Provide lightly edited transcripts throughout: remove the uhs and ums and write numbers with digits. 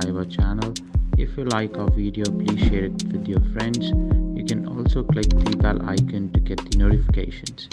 subscribe our channel. If you like our video, please share it with your friends. You can also click the bell icon to get the notifications.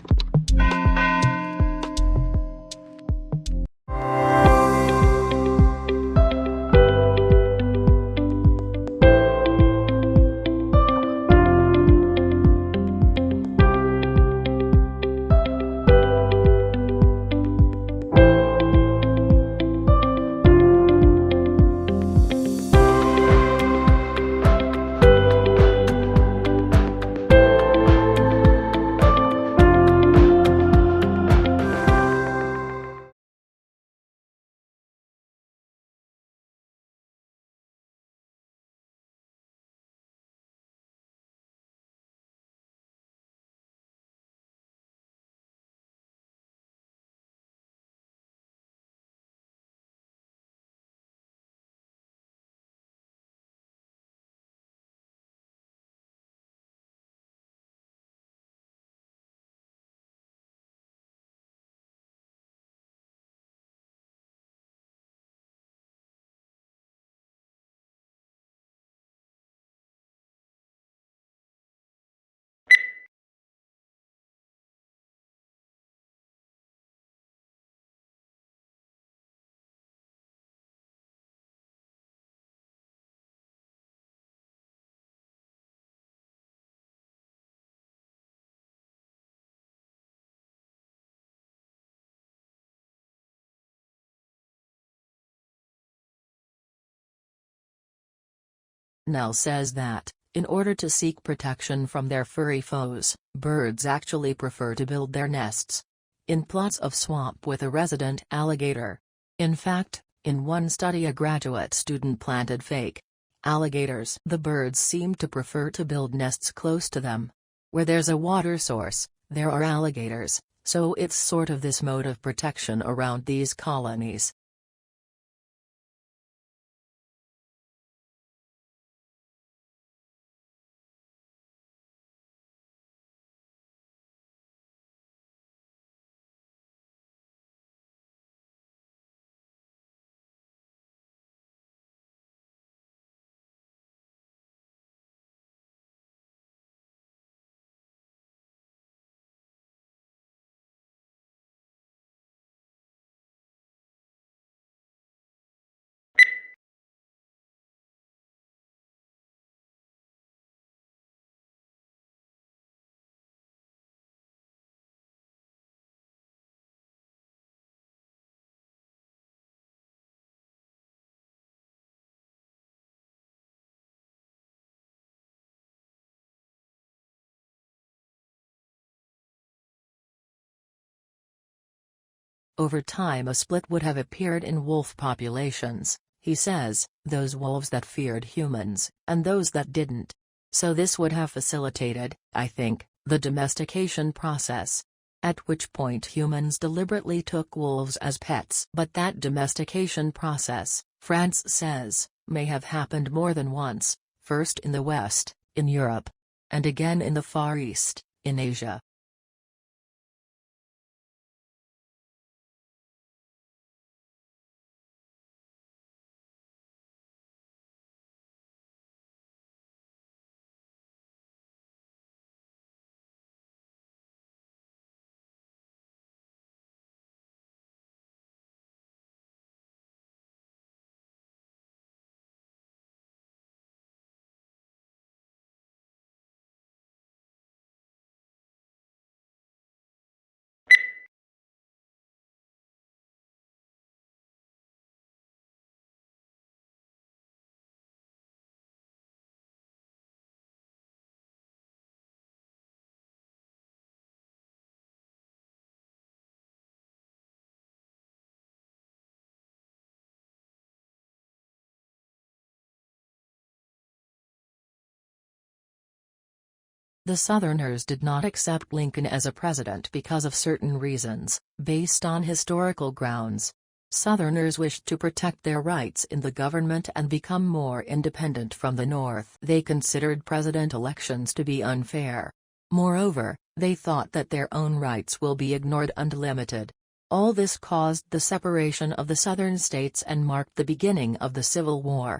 Nell says that, in order to seek protection from their furry foes, birds actually prefer to build their nests in plots of swamp with a resident alligator. In fact, in one study a graduate student planted fake alligators. The birds seem to prefer to build nests close to them. Where there's a water source, there are alligators, so it's sort of this mode of protection around these colonies. Over time a split would have appeared in wolf populations, he says, those wolves that feared humans, and those that didn't. So this would have facilitated, I think, the domestication process. At which point humans deliberately took wolves as pets. But that domestication process, France says, may have happened more than once, first in the West, in Europe, and again in the Far East, in Asia. The Southerners did not accept Lincoln as a president because of certain reasons, based on historical grounds. Southerners wished to protect their rights in the government and become more independent from the North. They considered president elections to be unfair. Moreover, they thought that their own rights will be ignored unlimited. All this caused the separation of the southern states and marked the beginning of the Civil War.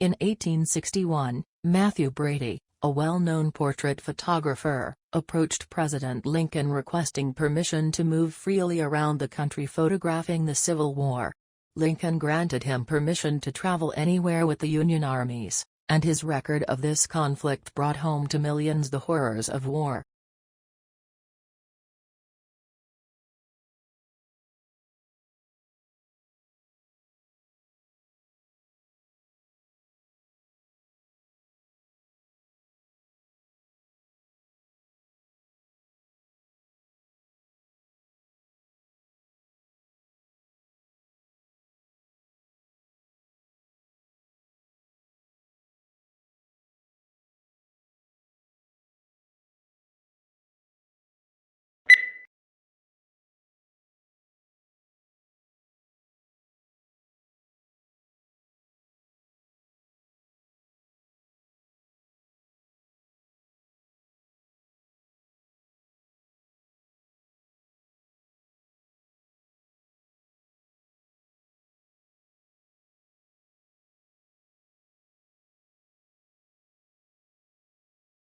In 1861, Matthew Brady, a well-known portrait photographer, approached President Lincoln requesting permission to move freely around the country photographing the Civil War. Lincoln granted him permission to travel anywhere with the Union armies, and his record of this conflict brought home to millions the horrors of war.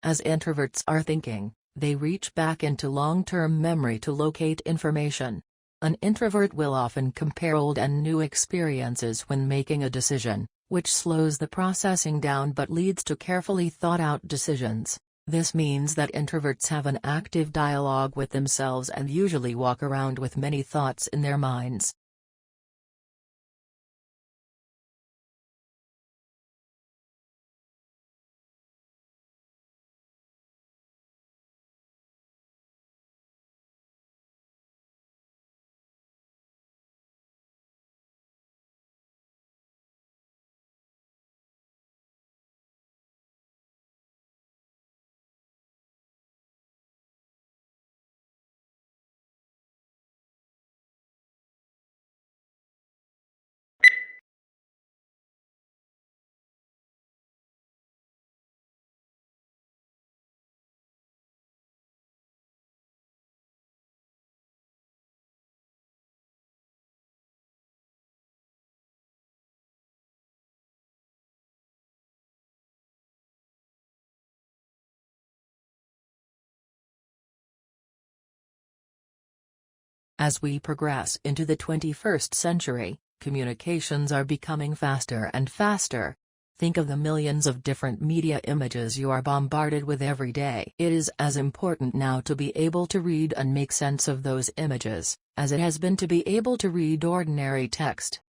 As introverts are thinking, they reach back into long-term memory to locate information. An introvert will often compare old and new experiences when making a decision, which slows the processing down but leads to carefully thought-out decisions. This means that introverts have an active dialogue with themselves and usually walk around with many thoughts in their minds. As we progress into the 21st century, communications are becoming faster and faster. Think of the millions of different media images you are bombarded with every day. It is as important now to be able to read and make sense of those images, as it has been to be able to read ordinary text.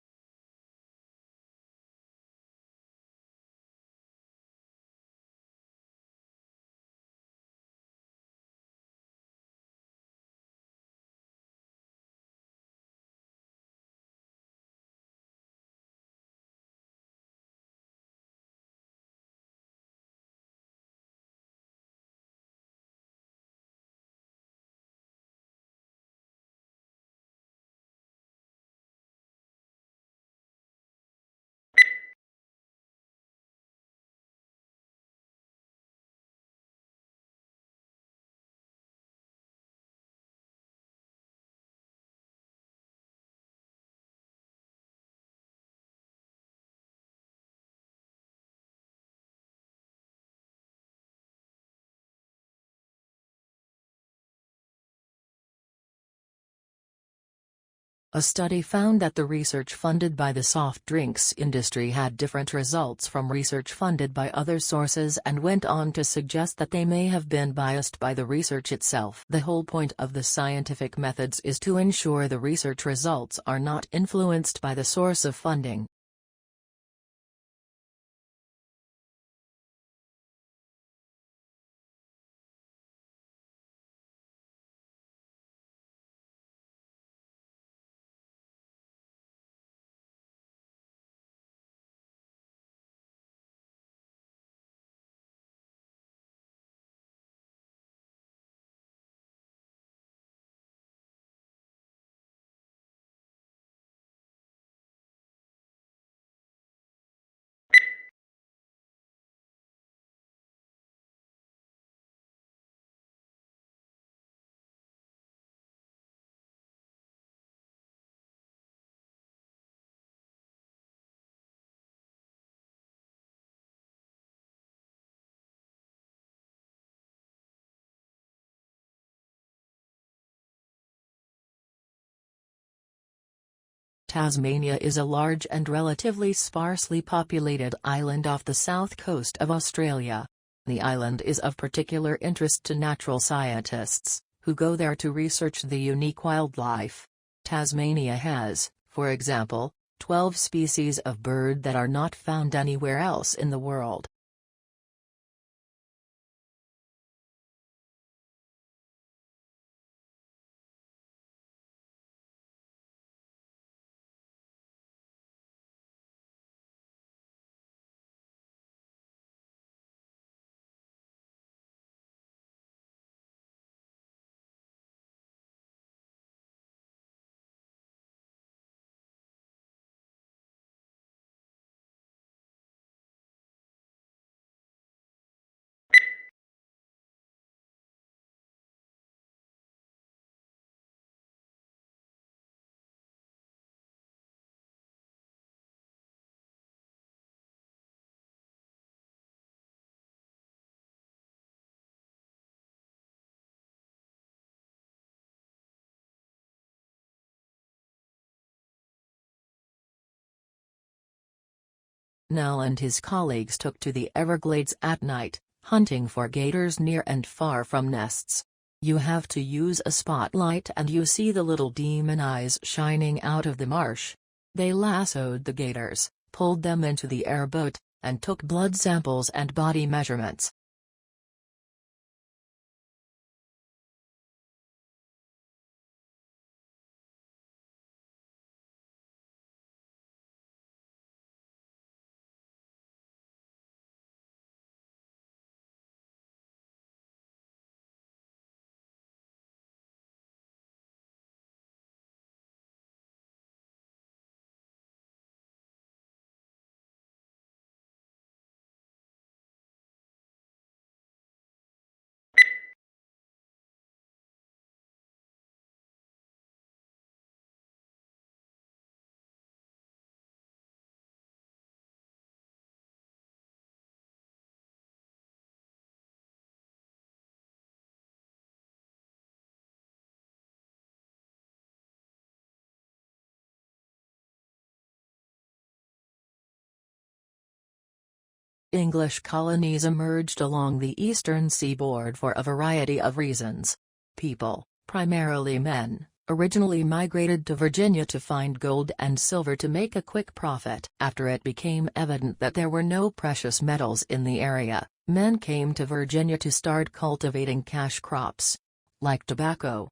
A study found that the research funded by the soft drinks industry had different results from research funded by other sources and went on to suggest that they may have been biased by the research itself. The whole point of the scientific methods is to ensure the research results are not influenced by the source of funding. Tasmania is a large and relatively sparsely populated island off the south coast of Australia. The island is of particular interest to natural scientists, who go there to research the unique wildlife. Tasmania has, for example, 12 species of bird that are not found anywhere else in the world. Nell and his colleagues took to the Everglades at night, hunting for gators near and far from nests. You have to use a spotlight and you see the little demon eyes shining out of the marsh. They lassoed the gators, pulled them into the airboat, and took blood samples and body measurements. English colonies emerged along the eastern seaboard for a variety of reasons. People, primarily men, originally migrated to Virginia to find gold and silver to make a quick profit. After it became evident that there were no precious metals in the area, men came to Virginia to start cultivating cash crops, like tobacco.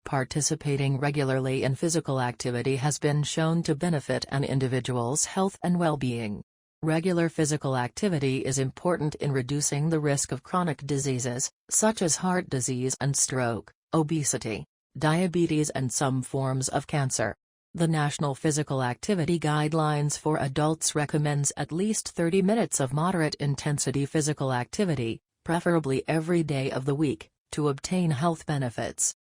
Participating regularly in physical activity has been shown to benefit an individual's health and well-being. Regular physical activity is important in reducing the risk of chronic diseases, such as heart disease and stroke, obesity, diabetes and some forms of cancer. The National Physical Activity Guidelines for Adults recommends at least 30 minutes of moderate-intensity physical activity, preferably every day of the week, to obtain health benefits.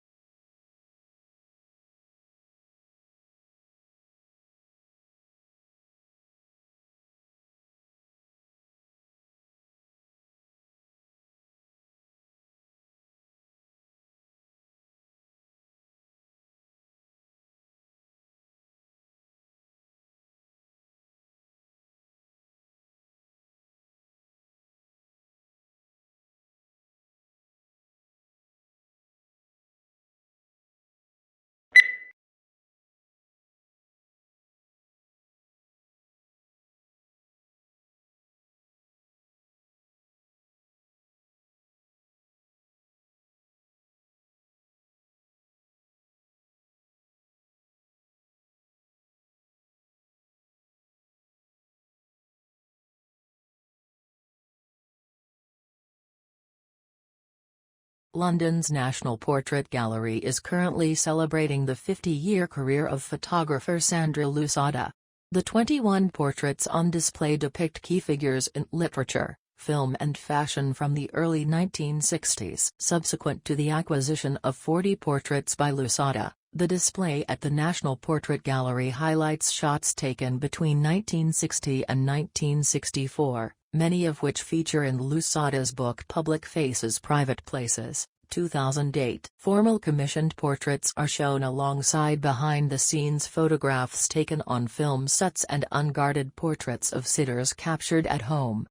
London's National Portrait Gallery is currently celebrating the 50-year career of photographer Sandra Lusada. The 21 portraits on display depict key figures in literature, film and fashion from the early 1960s. Subsequent to the acquisition of 40 portraits by Lusada, the display at the National Portrait Gallery highlights shots taken between 1960 and 1964. Many of which feature in Lusada's book Public Faces Private Places, 2008. Formal commissioned portraits are shown alongside behind-the-scenes photographs taken on film sets and unguarded portraits of sitters captured at home.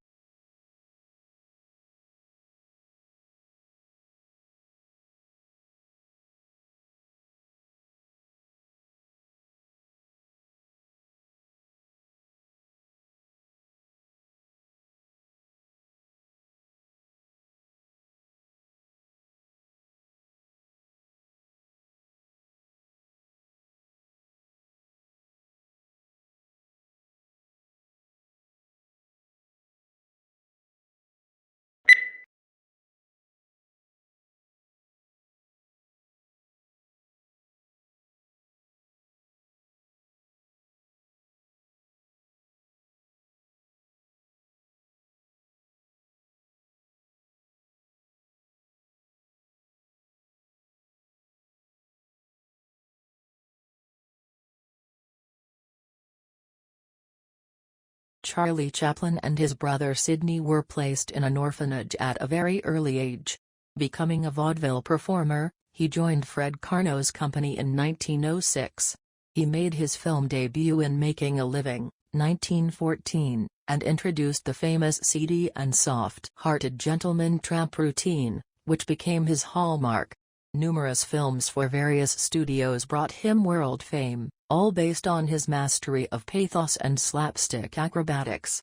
Charlie Chaplin and his brother Sidney were placed in an orphanage at a very early age. Becoming a vaudeville performer, he joined Fred Karno's company in 1906. He made his film debut in Making a Living, 1914, and introduced the famous seedy and soft-hearted gentleman tramp routine, which became his hallmark. Numerous films for various studios brought him world fame, all based on his mastery of pathos and slapstick acrobatics.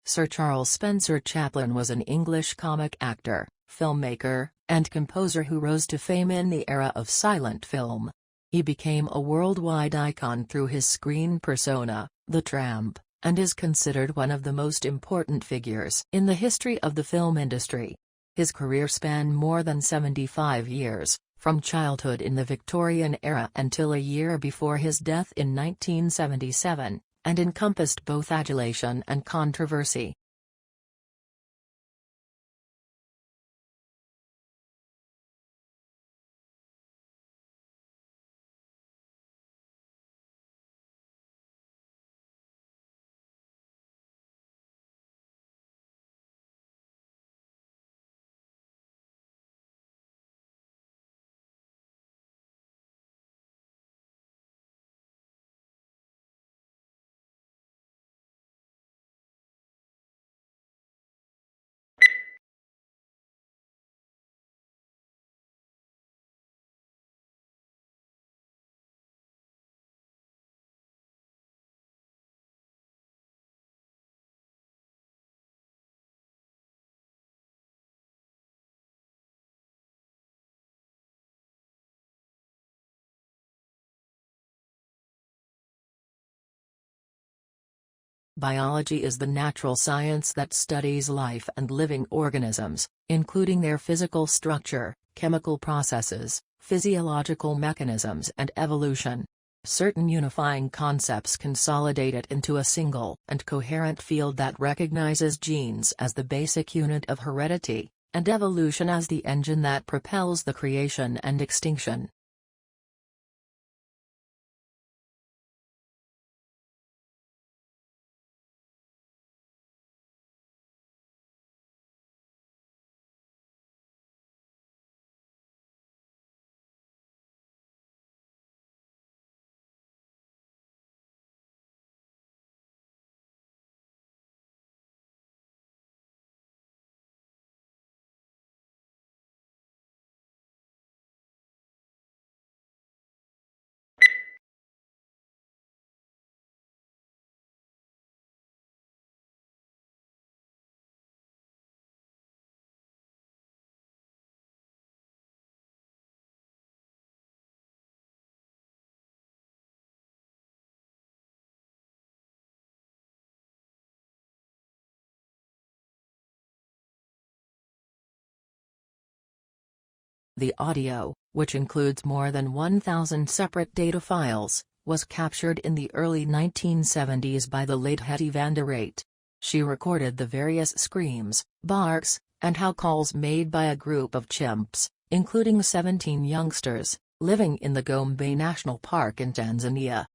Sir Charles Spencer Chaplin was an English comic actor, filmmaker, and composer who rose to fame in the era of silent film. He became a worldwide icon through his screen persona, the Tramp, and is considered one of the most important figures in the history of the film industry. His career spanned more than 75 years, from childhood in the Victorian era until a year before his death in 1977, and encompassed both adulation and controversy. Biology is the natural science that studies life and living organisms, including their physical structure, chemical processes, physiological mechanisms and evolution. Certain unifying concepts consolidate it into a single and coherent field that recognizes genes as the basic unit of heredity, and evolution as the engine that propels the creation and extinction. The audio, which includes more than 1,000 separate data files, was captured in the early 1970s by the late 𝗍𝗵𝗀𝗀𝗀𝗀. She recorded the various screams, barks, and howls made by a group of chimps, including 17 youngsters, living in the Gombe National Park in Tanzania.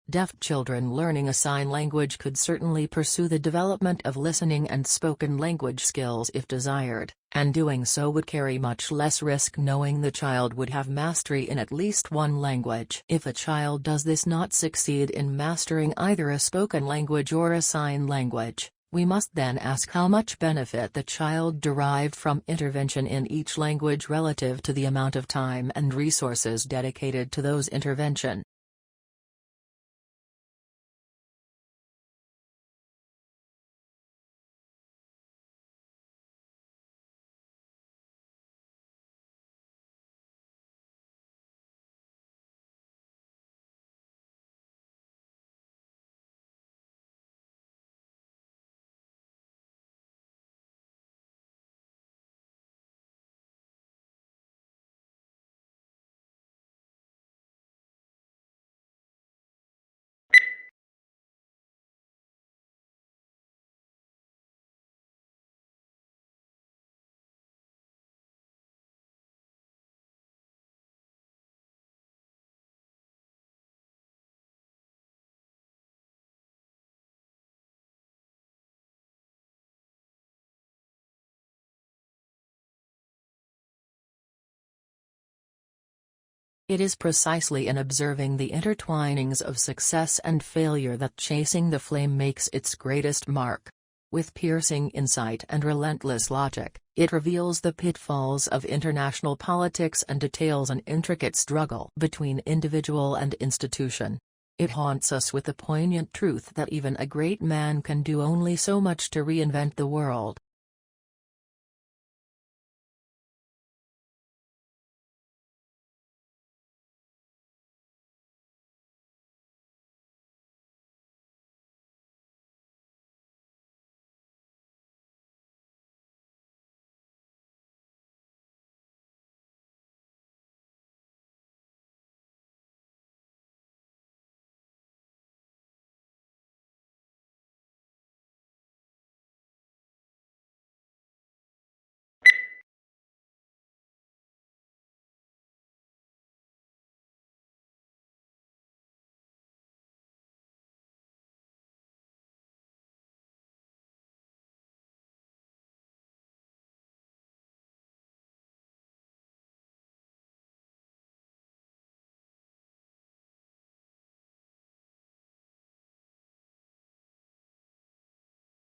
Deaf children learning a sign language could certainly pursue the development of listening and spoken language skills if desired, and doing so would carry much less risk knowing the child would have mastery in at least one language. If a child does not succeed in mastering either a spoken language or a sign language, we must then ask how much benefit the child derived from intervention in each language relative to the amount of time and resources dedicated to those intervention. It is precisely in observing the intertwinings of success and failure that Chasing the Flame makes its greatest mark. With piercing insight and relentless logic, it reveals the pitfalls of international politics and details an intricate struggle between individual and institution. It haunts us with the poignant truth that even a great man can do only so much to reinvent the world.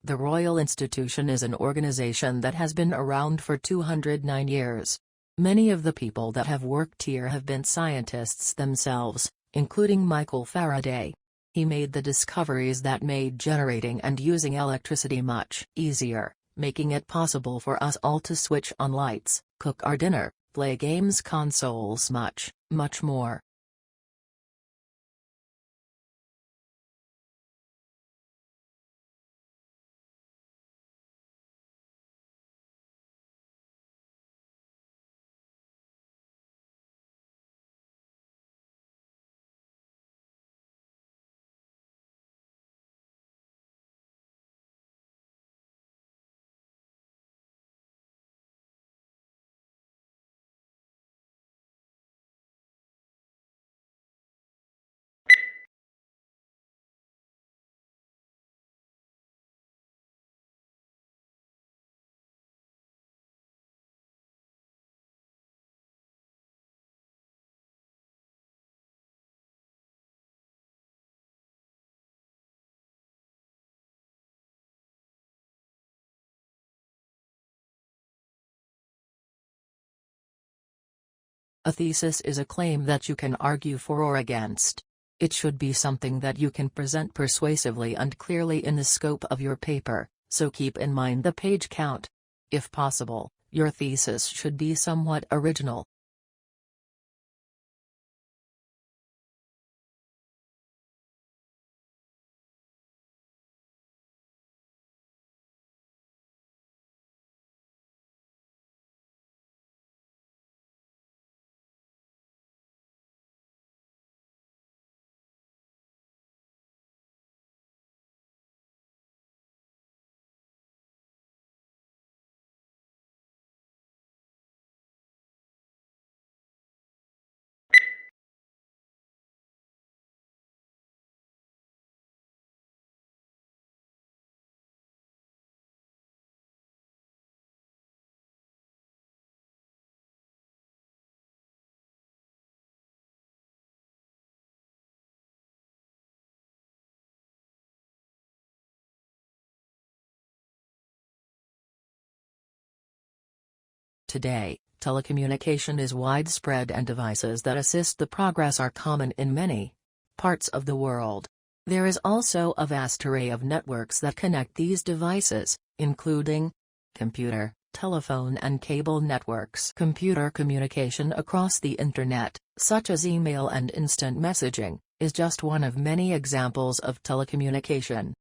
The Royal Institution is an organization that has been around for 209 years. Many of the people that have worked here have been scientists themselves, including Michael Faraday. He made the discoveries that made generating and using electricity much easier, making it possible for us all to switch on lights, cook our dinner, play games, consoles, much more. A thesis is a claim that you can argue for or against. It should be something that you can present persuasively and clearly in the scope of your paper, so keep in mind the page count. If possible, your thesis should be somewhat original. Today, telecommunication is widespread and devices that assist the progress are common in many parts of the world. There is also a vast array of networks that connect these devices, including computer, telephone and cable networks. Computer communication across the Internet, such as email and instant messaging, is just one of many examples of telecommunication.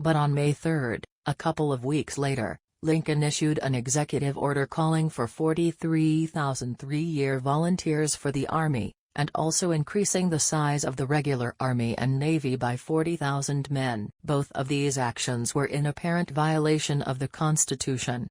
But on May 3, a couple of weeks later, Lincoln issued an executive order calling for 43,000 three-year volunteers for the Army, and also increasing the size of the regular Army and Navy by 40,000 men. Both of these actions were in apparent violation of the Constitution.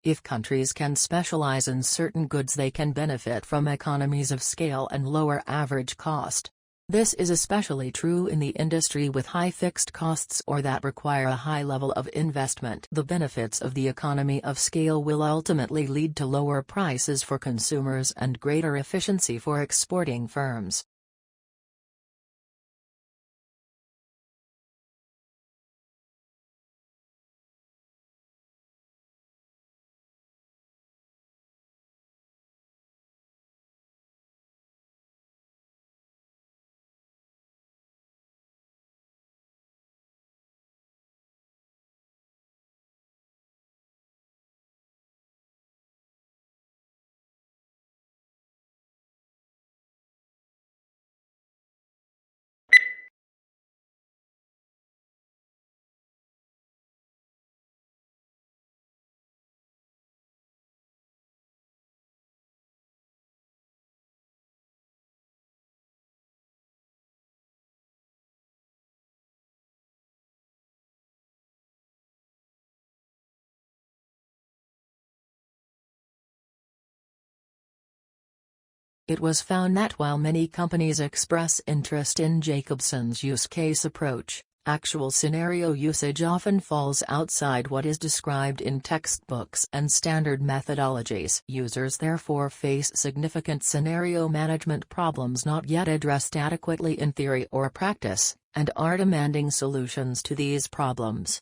If countries can specialize in certain goods, they can benefit from economies of scale and lower average cost. This is especially true in the industry with high fixed costs or that require a high level of investment. The benefits of the economy of scale will ultimately lead to lower prices for consumers and greater efficiency for exporting firms. It was found that while many companies express interest in Jacobson's use case approach, actual scenario usage often falls outside what is described in textbooks and standard methodologies. Users therefore face significant scenario management problems not yet addressed adequately in theory or practice, and are demanding solutions to these problems.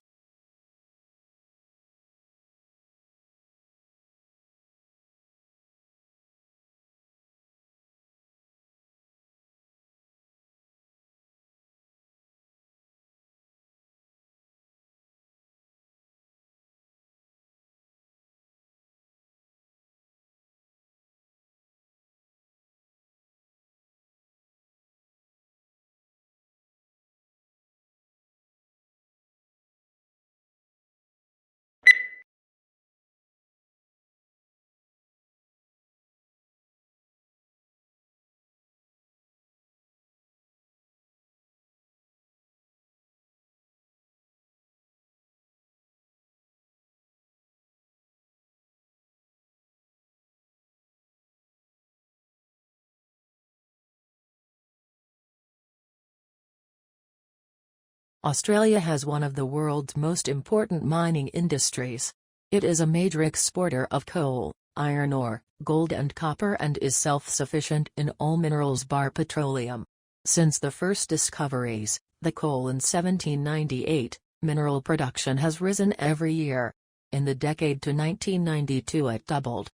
Australia has one of the world's most important mining industries. It is a major exporter of coal, iron ore, gold and copper, and is self-sufficient in all minerals bar petroleum. Since the first discoveries, the coal in 1798, mineral production has risen every year. In the decade to 1992 it doubled.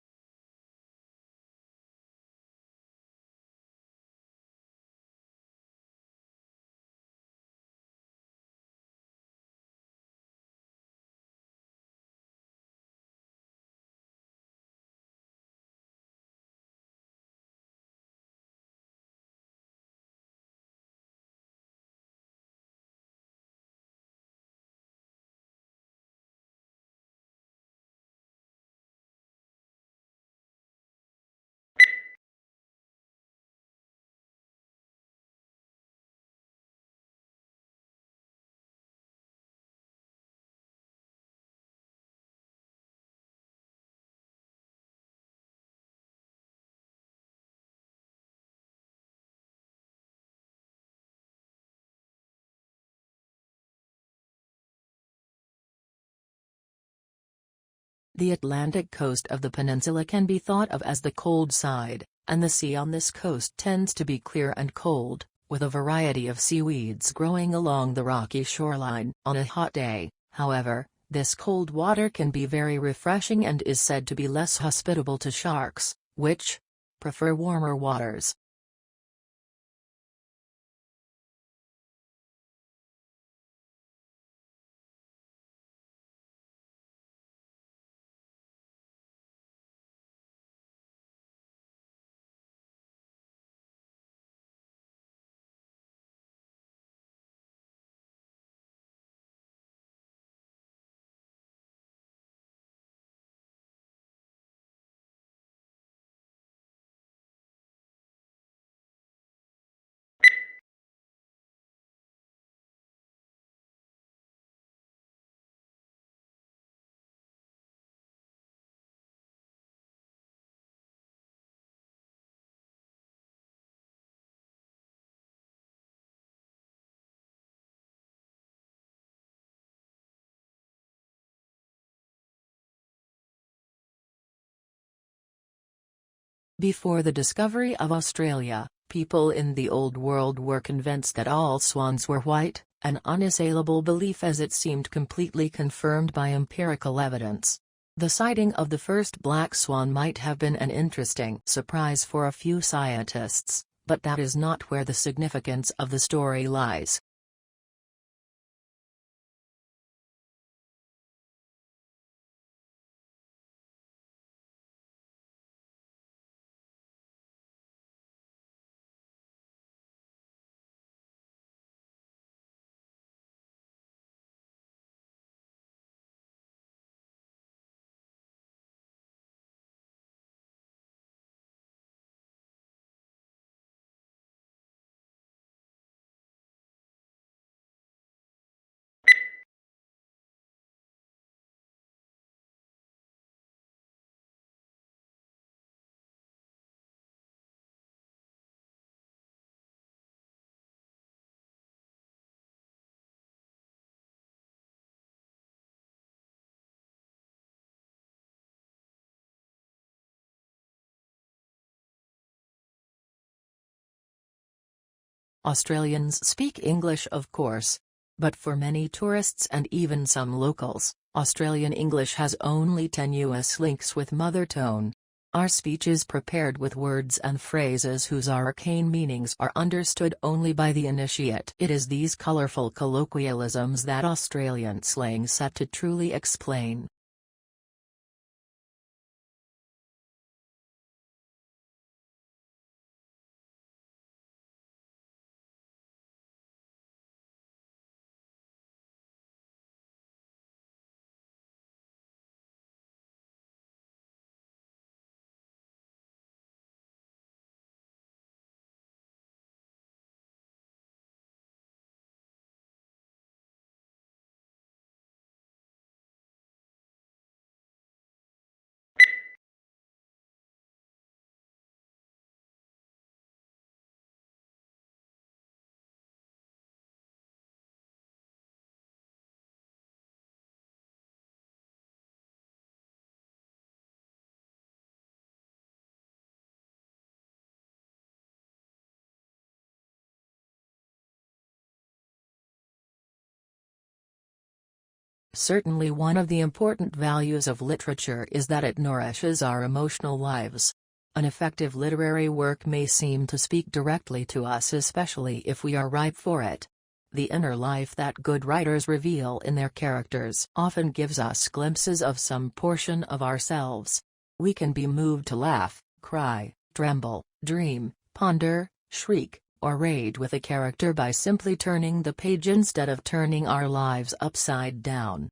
The Atlantic coast of the peninsula can be thought of as the cold side, and the sea on this coast tends to be clear and cold, with a variety of seaweeds growing along the rocky shoreline. On a hot day, however, this cold water can be very refreshing and is said to be less hospitable to sharks, which prefer warmer waters. Before the discovery of Australia, people in the Old World were convinced that all swans were white, an unassailable belief as it seemed completely confirmed by empirical evidence. The sighting of the first black swan might have been an interesting surprise for a few scientists, but that is not where the significance of the story lies. Australians speak English, of course. But for many tourists and even some locals, Australian English has only tenuous links with mother tongue. Our speech is prepared with words and phrases whose arcane meanings are understood only by the initiate. It is these colourful colloquialisms that Australian slang set to truly explain. Certainly one of the important values of literature is that it nourishes our emotional lives. An effective literary work may seem to speak directly to us, especially if we are ripe for it. The inner life that good writers reveal in their characters often gives us glimpses of some portion of ourselves. We can be moved to laugh, cry, tremble, dream, ponder, shriek, or rage with a character by simply turning the page instead of turning our lives upside down.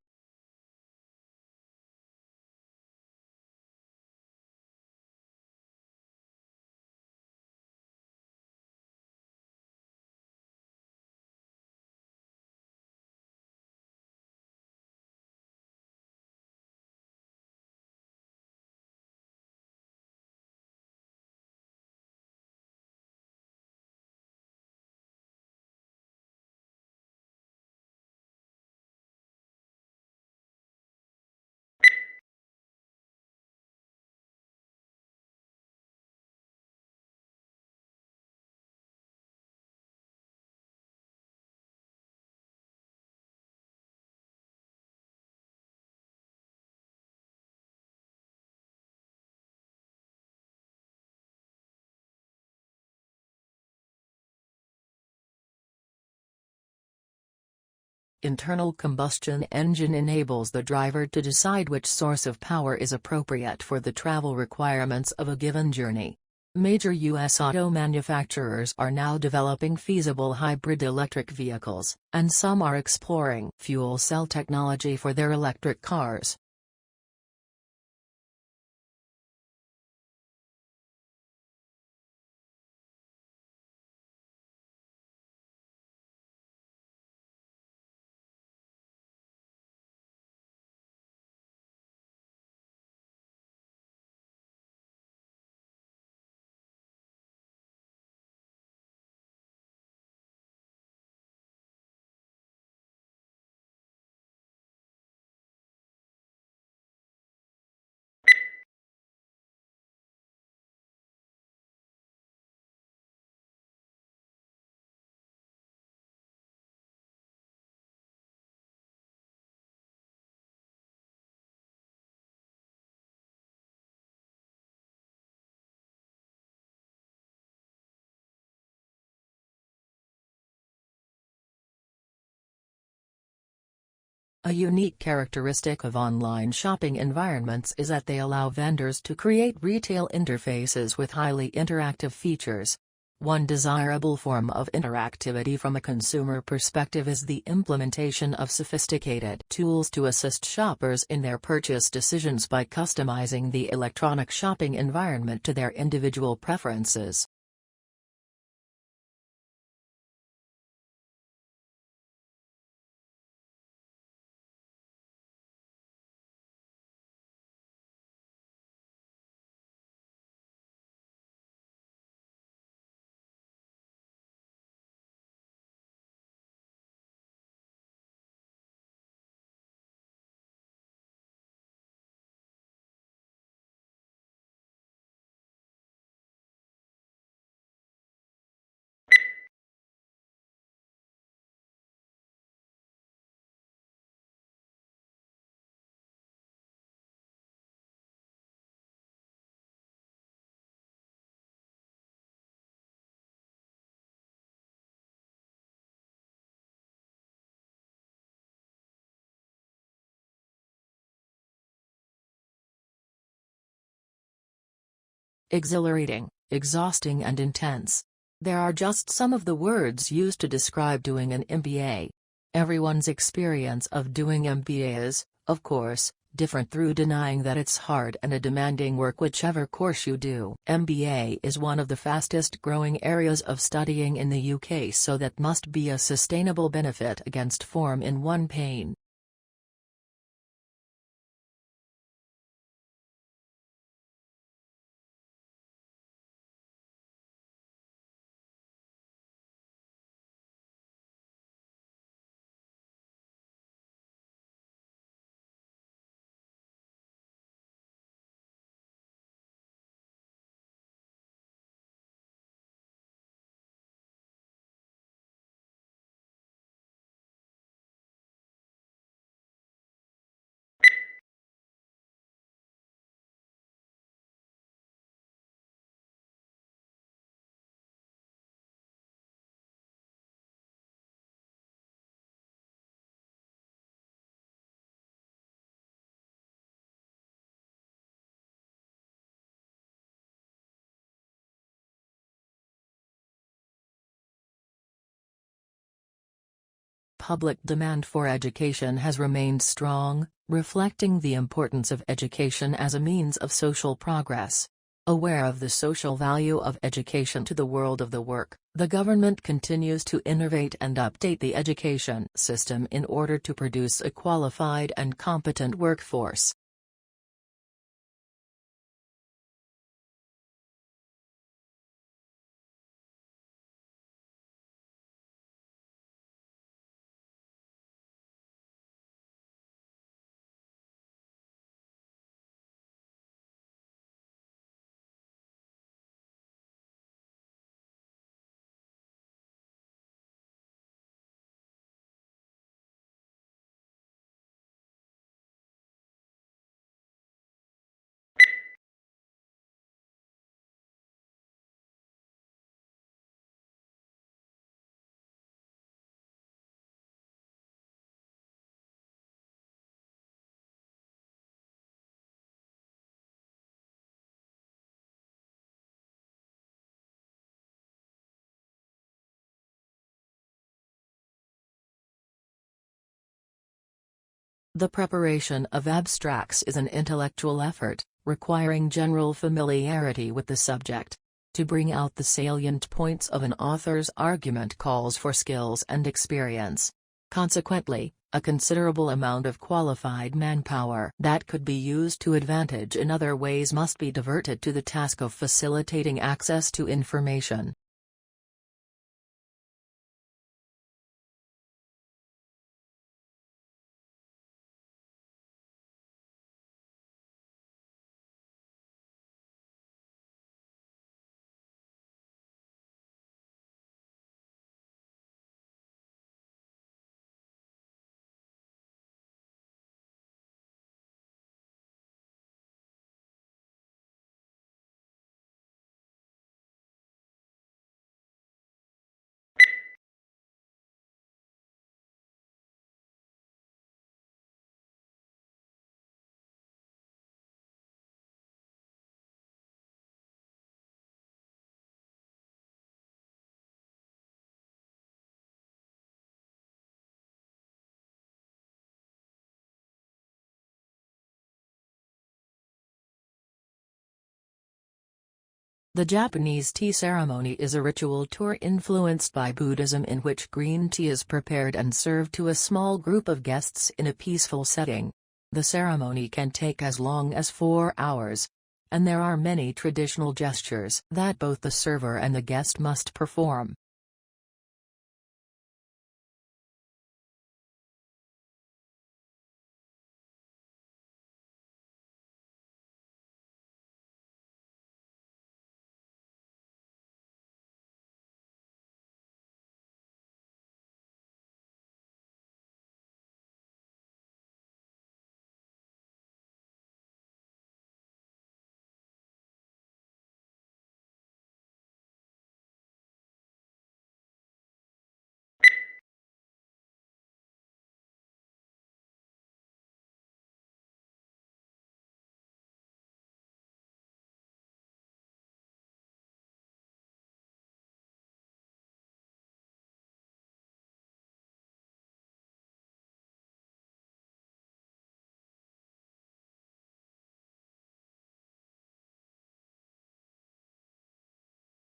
Internal combustion engine enables the driver to decide which source of power is appropriate for the travel requirements of a given journey. Major U.S. auto manufacturers are now developing feasible hybrid electric vehicles, and some are exploring fuel cell technology for their electric cars. A unique characteristic of online shopping environments is that they allow vendors to create retail interfaces with highly interactive features. One desirable form of interactivity from a consumer perspective is the implementation of sophisticated tools to assist shoppers in their purchase decisions by customizing the electronic shopping environment to their individual preferences. Exhilarating, exhausting and intense. There are just some of the words used to describe doing an MBA. Everyone's experience of doing MBA is, of course, different through denying that it's hard and a demanding work whichever course you do. MBA is one of the fastest growing areas of studying in the UK, so that must be a sustainable benefit against form in one pain. Public demand for education has remained strong, reflecting the importance of education as a means of social progress. Aware of the social value of education to the world of the work, the government continues to innovate and update the education system in order to produce a qualified and competent workforce. The preparation of abstracts is an intellectual effort, requiring general familiarity with the subject. To bring out the salient points of an author's argument calls for skills and experience. Consequently, a considerable amount of qualified manpower that could be used to advantage in other ways must be diverted to the task of facilitating access to information. The Japanese tea ceremony is a ritual tour influenced by Buddhism in which green tea is prepared and served to a small group of guests in a peaceful setting. The ceremony can take as long as 4 hours. And there are many traditional gestures that both the server and the guest must perform.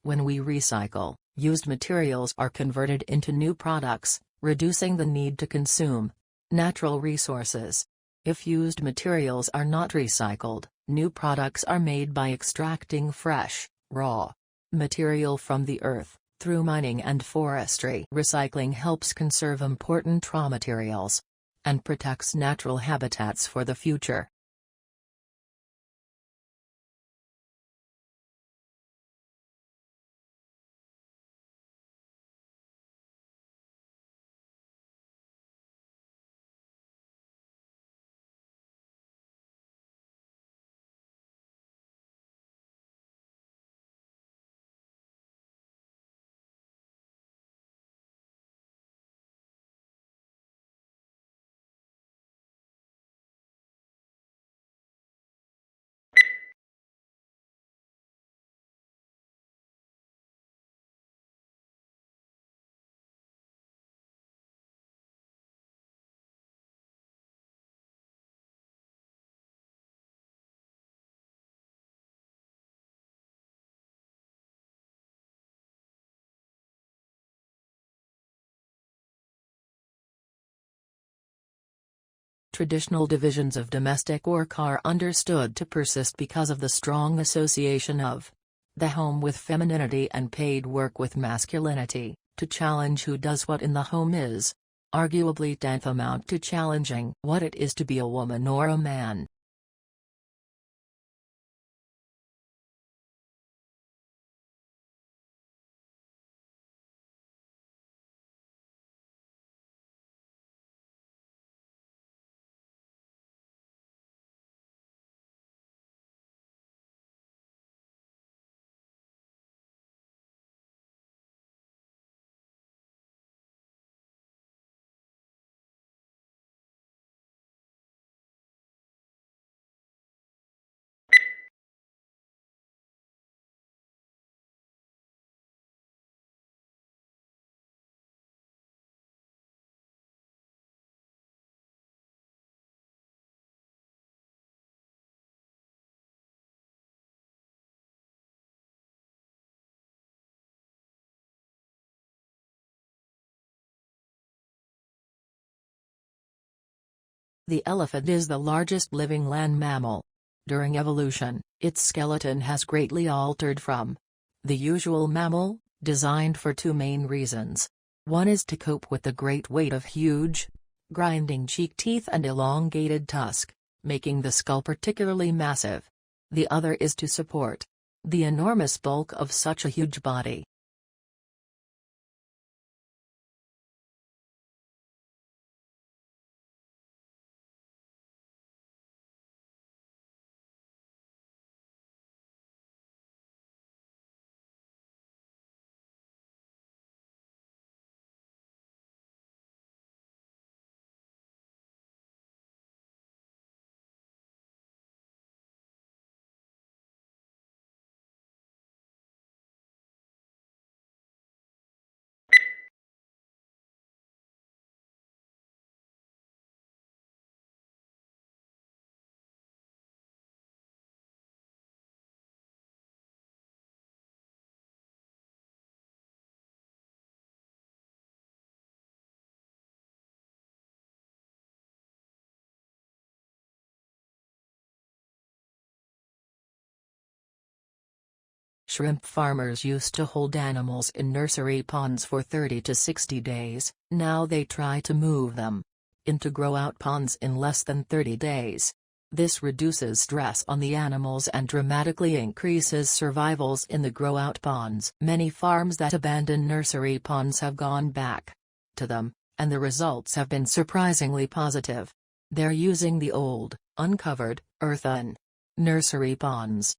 When we recycle, used materials are converted into new products, reducing the need to consume natural resources. If used materials are not recycled, new products are made by extracting fresh, raw material from the earth, through mining and forestry. Recycling helps conserve important raw materials and protects natural habitats for the future. Traditional divisions of domestic work are understood to persist because of the strong association of the home with femininity and paid work with masculinity. To challenge who does what in the home is, arguably tantamount to challenging what it is to be a woman or a man. The elephant is the largest living land mammal. During evolution, its skeleton has greatly altered from the usual mammal, designed for two main reasons. One is to cope with the great weight of huge, grinding cheek teeth and elongated tusk, making the skull particularly massive. The other is to support the enormous bulk of such a huge body. Shrimp farmers used to hold animals in nursery ponds for 30 to 60 days, now they try to move them into grow-out ponds in less than 30 days. This reduces stress on the animals and dramatically increases survivals in the grow-out ponds. Many farms that abandon nursery ponds have gone back to them, and the results have been surprisingly positive. They're using the old, uncovered, earthen nursery ponds.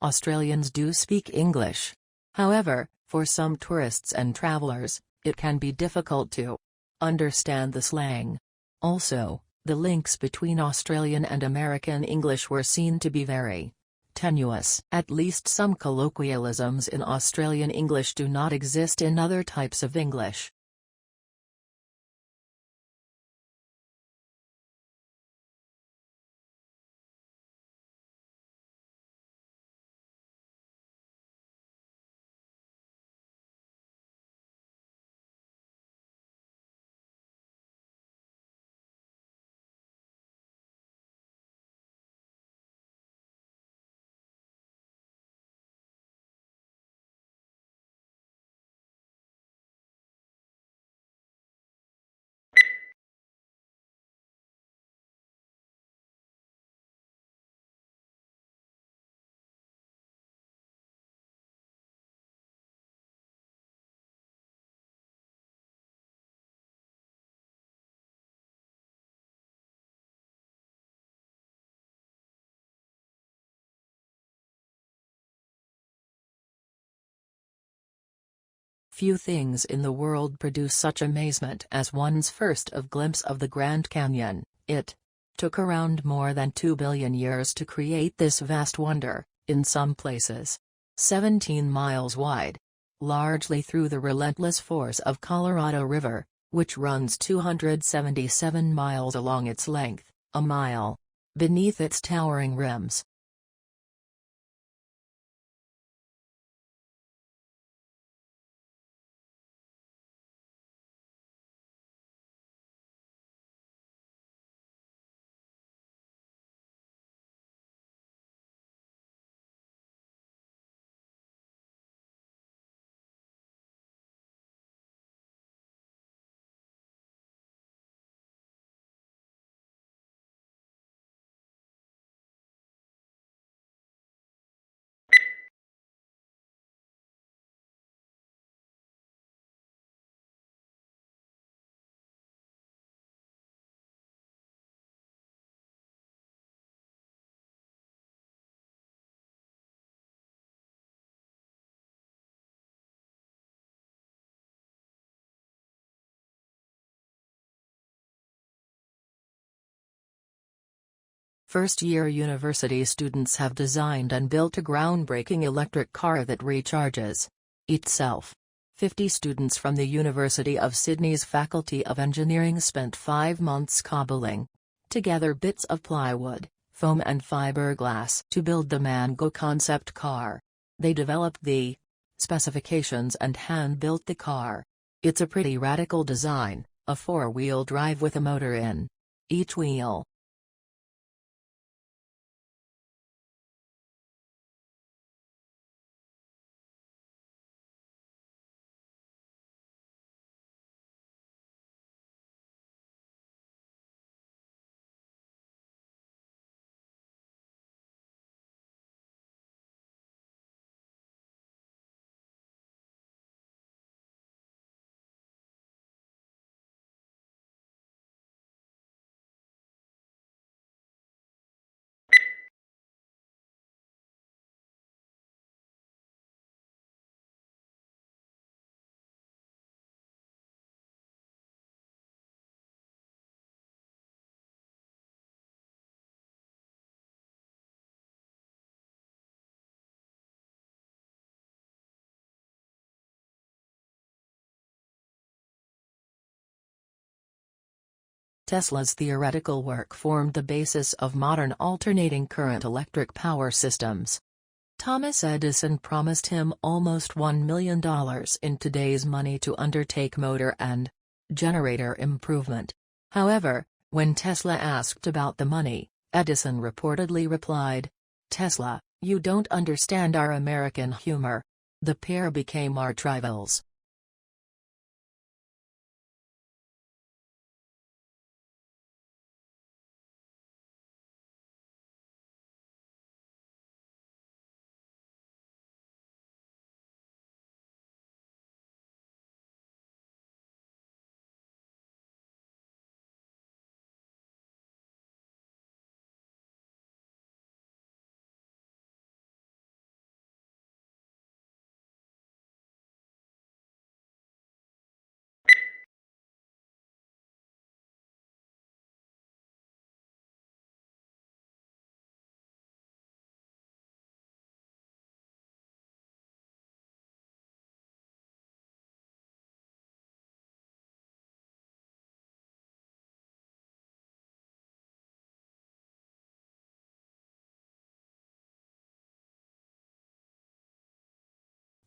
Australians do speak English. However, for some tourists and travelers, it can be difficult to understand the slang. Also, the links between Australian and American English were seen to be very tenuous. At least some colloquialisms in Australian English do not exist in other types of English. Few things in the world produce such amazement as one's first glimpse of the Grand Canyon. It took around more than 2 billion years to create this vast wonder, in some places 17 miles wide. Largely through the relentless force of Colorado River, which runs 277 miles along its length, a mile beneath its towering rims. First-year university students have designed and built a groundbreaking electric car that recharges itself. 50 students from the University of Sydney's Faculty of Engineering spent 5 months cobbling together bits of plywood, foam and fiberglass to build the Mango concept car. They developed the specifications and hand-built the car. It's a pretty radical design, a 4-wheel drive with a motor in each wheel. Tesla's theoretical work formed the basis of modern alternating current electric power systems. Thomas Edison promised him almost $1 million in today's money to undertake motor and generator improvement. However, when Tesla asked about the money, Edison reportedly replied, "Tesla, you don't understand our American humor." The pair became arch rivals.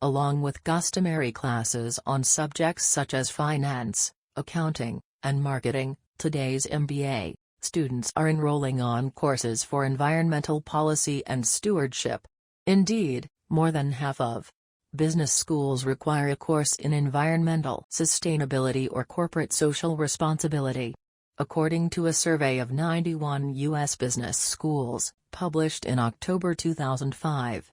Along with customary classes on subjects such as finance, accounting, and marketing, today's MBA students are enrolling on courses for environmental policy and stewardship. Indeed, more than half of business schools require a course in environmental sustainability or corporate social responsibility. According to a survey of 91 U.S. business schools, published in October 2005.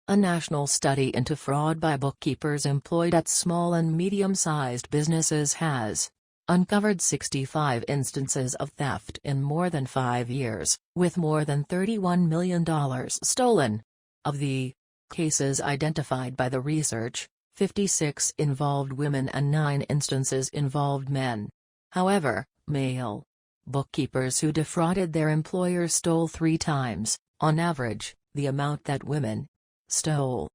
A national study into fraud by bookkeepers employed at small and medium-sized businesses has uncovered 65 instances of theft in more than 5 years, with more than $31 million stolen. Of the cases identified by the research, 56 involved women and 9 instances involved men. However, male bookkeepers who defrauded their employers stole 3 times, on average, the amount that women stole.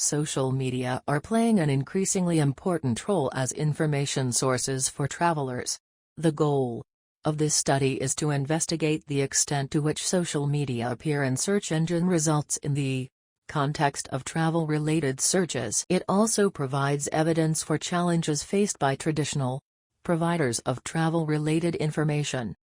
Social media are playing an increasingly important role as information sources for travelers. The goal of this study is to investigate the extent to which social media appear in search engine results in the context of travel-related searches. It also provides evidence for challenges faced by traditional providers of travel-related information.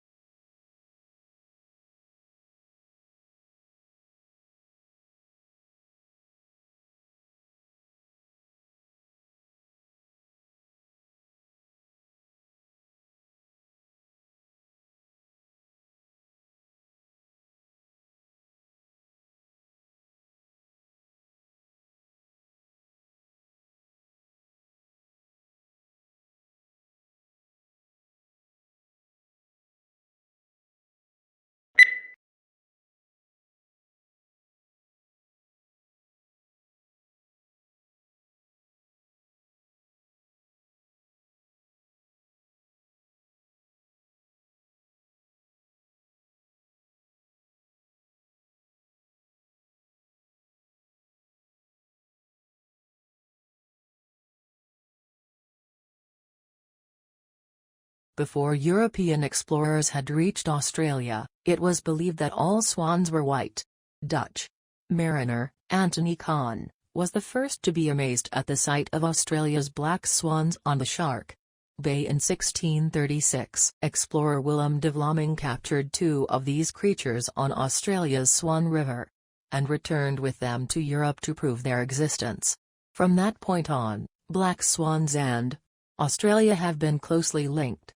Before European explorers had reached Australia, it was believed that all swans were white. Dutch mariner, Anthony Kahn, was the first to be amazed at the sight of Australia's black swans on the Shark Bay in 1636. Explorer Willem de Vlaming captured 2 of these creatures on Australia's Swan River, and returned with them to Europe to prove their existence. From that point on, black swans and Australia have been closely linked.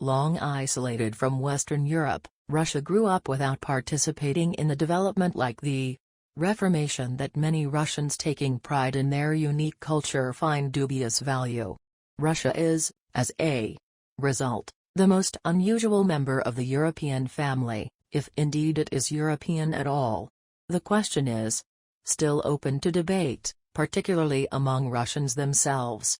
Long isolated from Western Europe, Russia grew up without participating in the development like the Reformation that many Russians taking pride in their unique culture find dubious value. Russia is, as a result, the most unusual member of the European family, if indeed it is European at all. The question is still open to debate, particularly among Russians themselves.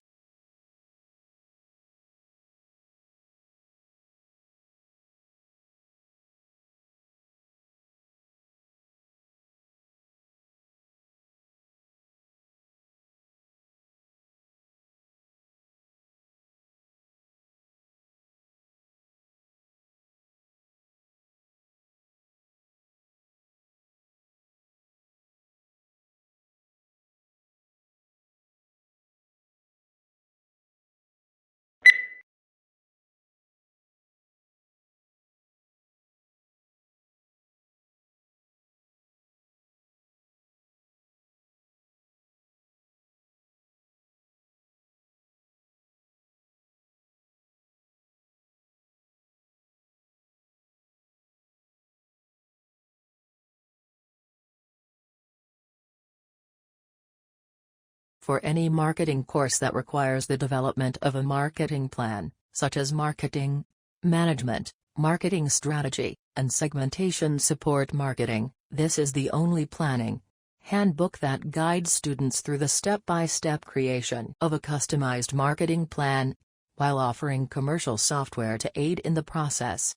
For any marketing course that requires the development of a marketing plan, such as marketing management, marketing strategy, and segmentation support marketing, this is the only planning handbook that guides students through the step-by-step creation of a customized marketing plan, while offering commercial software to aid in the process.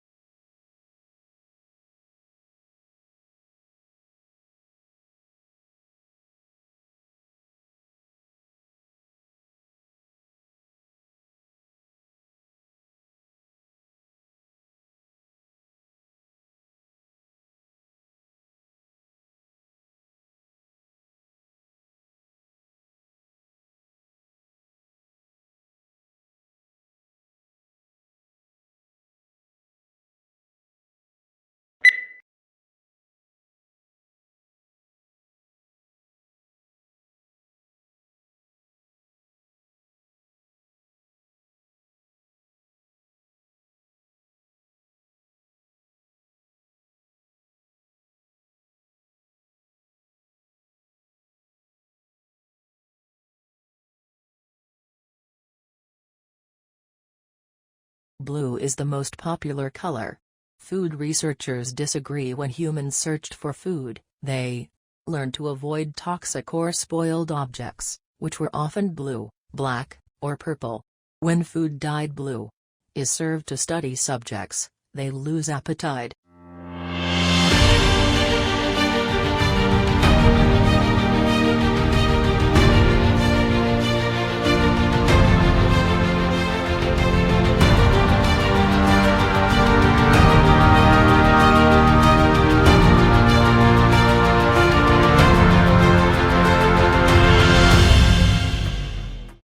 Blue is the most popular color. Food researchers disagree. When humans searched for food, they learned to avoid toxic or spoiled objects, which were often blue, black, or purple. When food dyed blue is served to study subjects, they lose appetite.